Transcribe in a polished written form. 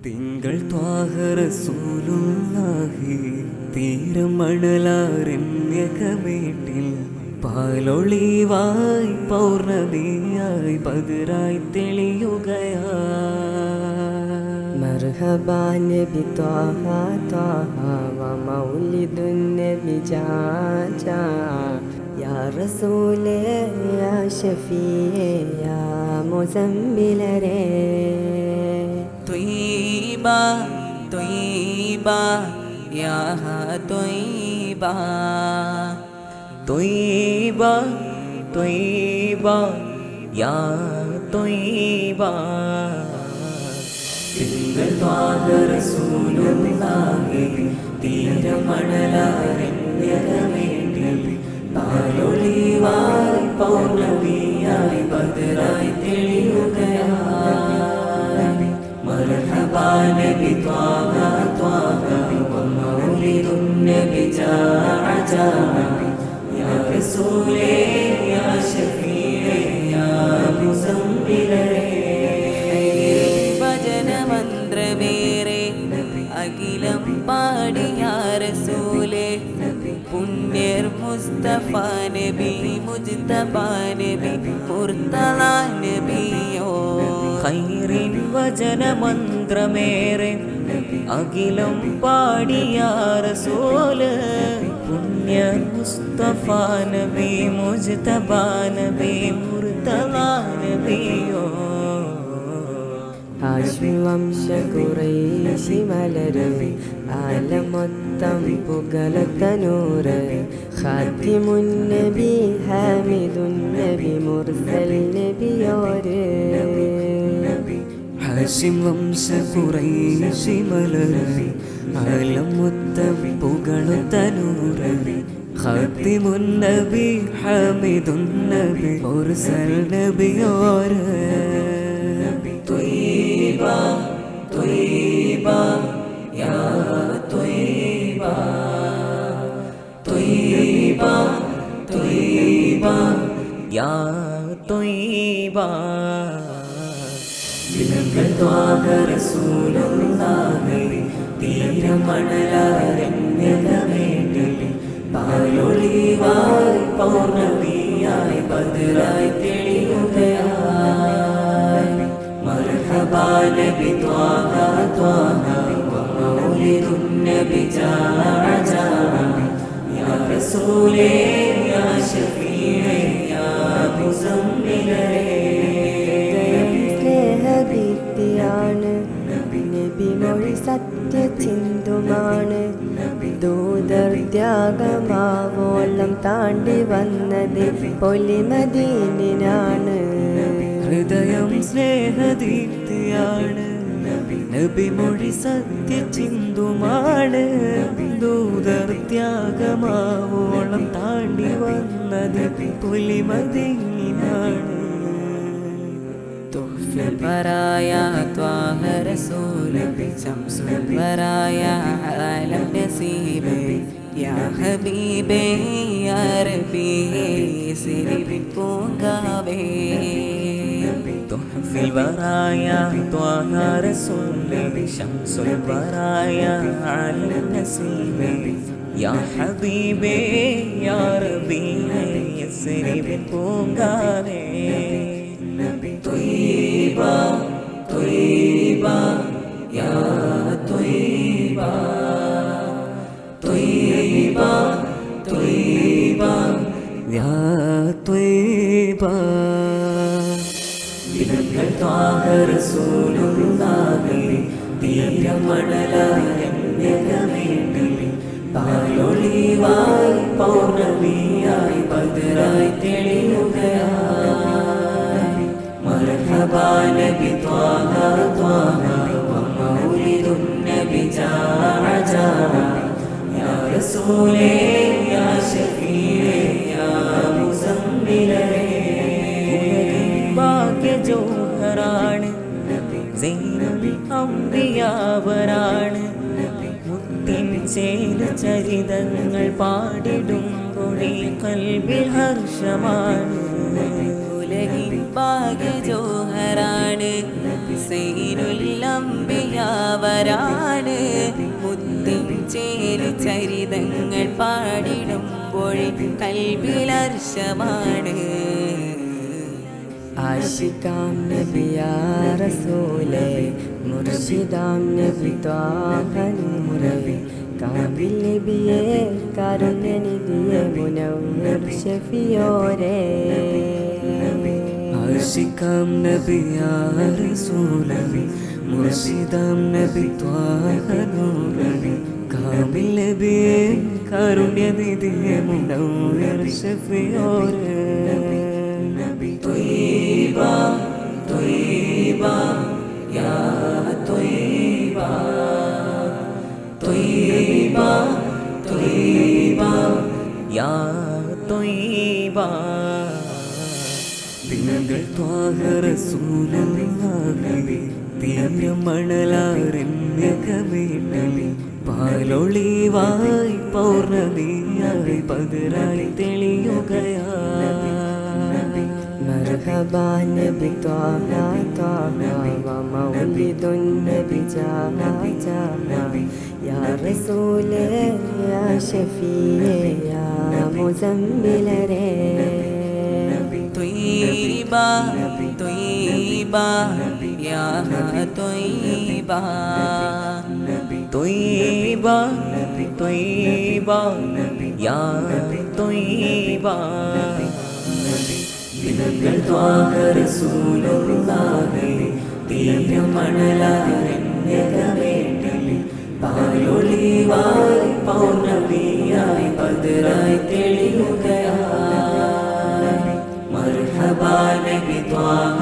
തിങ്കൾ ത്വാഹ റസൂലുള്ളാഹി തീരമണലാരണ്യകമേട്ടിൽ പാലൊളിവായി പൗർണമിയായി ബദറായി തെളിയുകയാ. മർഹബാ നബി ത്വാഹ ത്വാഹ വ മൗലിദുൻ നബി ജാ യാ റസൂലേ യാ ഷഫീഅേ യാ മുസമ്മിലരേ. ത്വയ്യിബാ ത്വയ്യിബാ യാ ത്വയ്യിബാ ത്വയ്യിബാ ത്വയ്യിബാ യാ ത്വയ്യിബാ. തിങ്കൾ ത്വാഹ റസൂലുള്ളാഹി തീരമണലാരണ്യകമേട്ടിൽ പാലൊളിവായി പൗർണമിയായി ബദറായി തെളിയുകയായി. മർഹബാ നബി ത്വാഹ ത്വാഹ വ മൗലിദുൻ നബി ജാ യാ റസൂലേ യാ ഷഫീഅേ യാ മുസമ്മിലരേ. ഭജനമന്ത്രമേറെ അഖിലം പാടി യാ റസൂലേ പുണ്യർ മുസ്തഫ നബി മുജ്തബ നബി മുർത്തള നബിയോ. ഖൈറിൻ വചനമന്ത്രമേറെ അഖിലം പാടി യാ റസൂല് പുണ്യ മുസ്തഫ നബി മുജ്തബ നബി മുർത്തള നബിയോ. ഹാഷിം വംശ ഖുറൈശി മലര് ആലമൊത്തം പുകഴ്ത്ത നൂറ് ഖാതിമുൻ നബി ഹാമിദുൻ നബി മുർസൽ നബിയോര്. ഹാഷിം വംശ ഖുറൈശി മലര് ആലമൊത്തം പുകഴ്ത്ത നൂറ് ഖാതിമുൻ നബി ഹാമിദുൻ നബി മുർസൽ നബിയോര്. ത്വയ്യിബാ ത്വയ്യിബാ യാ ത്വയ്യിബാ ത്വയ്യിബാ ത്വയ്യിബാ യാ ത്വയ്യിബാ. തിങ്കൾ ത്വാഹ റസൂലുള്ളാഹി തീരമണലാരണ്യകമേട്ടിൽ പാലൊളിവായി പൗർണമിയായി ബദറായി തെളിയുകയായി. മർഹബാ നബി ത്വാഹ ത്വാഹ വ മൗലിദുൻ നബി ജാ യാ റസൂലേ യാ ഷഫീഅേ യാ മുസമ്മിലരേ. സ്നേഹദീപ്തിയാണ് നബി മൊഴി സത്യചിന്തുമാണ് ദൂതർ ത്യാഗമാവോളം താണ്ടി വന്നത് പൊലിമദീനിനാണ്. ഹൃദയം സ്നേഹദീപ്തിയാണ് നബി മൊഴി സത്യചിന്തുമാണ് ദൂതർ ത്യാഗമാവോളം താണ്ടി വന്നത് പൊലിമദീനാണ്. തുഹ്ഫിൽ വറായ ത്വാഹ റസൂൽ ശംസുൽ വറായ ആലം നസീബ് യാ ഹബീബേ യാ റബീ സിരിവിൻ പൂങ്കാവേ. തുഹ്ഫിൽ വറായ ത്വാഹ റസൂൽ ശംസുൽ വറായ ആലം നസീബ് യാ ഹബീബേ യാ റബീ സിരിവിൻ പൂങ്കാവേ. ത്വയ്യിബാ ത്വയ്യിബാ യാ ത്വയ്യിബാ ത്വയ്യിബാ ത്വയ്യിബാ യാ ത്വയ്യിബാ. തിങ്കൾ ത്വാഹ റസൂലുള്ളാഹി തീരമണലാരണ്യകമേട്ടിൽ പാലൊളിവായി പൗർണമിയായി ബദറായി തെളിയുകയായി. മർഹബാ നബി ത്വാഹ ത്വാഹ വ മൗലിദുൻ നബി ജാ യാ റസൂലേ യാ ഷഫീഅേ യാ മുസമ്മിലരേ. ഭാഗ്യ ജോഹറാണ് സൈനുൽ അംബിയാവരാണ് മുത്തിൻ ചേല ചരിതങ്ങൾ പാടിടുമ്പോൾ കൽബിൽ ഹർഷമാണ്. ഭാഗ്യ ജോഹറാണ് സൈനുല്ലംബിയാവരാണ് മുത്തിൻ ചേരു ചരിതങ്ങൾ പാടിടുമ്പോൾ കൽബിലർശമാണ് ആശികാം നബി യാ റസൂലേ മുർഷിദാം നബി ത്വാഹ നൂറേ കാമിൽ നബിയേ കാരുണ്യനിധിയേ മുനവ്വിർ ഷഫിയോരേ ആശികാം നബി യാ റസൂലേ മുർഷിദാം നബി ത്വാഹ നൂറേ കാമിൽ നബിയേ കാരുണ്യനിധിയേ മുനവ്വിർ ഷഫിയോരേ طيبة طيبة يا طيبة طيبة طيبة يا طيبة ദിനങ്ങൾ ത്വാഹ റസൂലുള്ളാഹി തീരമണലാരണ്യകമേണി പാലൊളിവായി പൗർണമിയായി പതിരായി തെളിയുകയായി مرحبا نبي طه طه ومولد النبي جاء جاء يا رسول يا شفيع يا مزمل طيبة طيبة يا طيبة طيبة طيبة يا طيبة ദിനങ്ങൾ ത്വാഹ റസൂലുള്ളാഹി തീരമണലാരണ്യകമേണി പാലൊളിവായി പൗർണമിയായി ബദറായി തെളിയുകയായി മർഹബാ നബി ത്വാഹ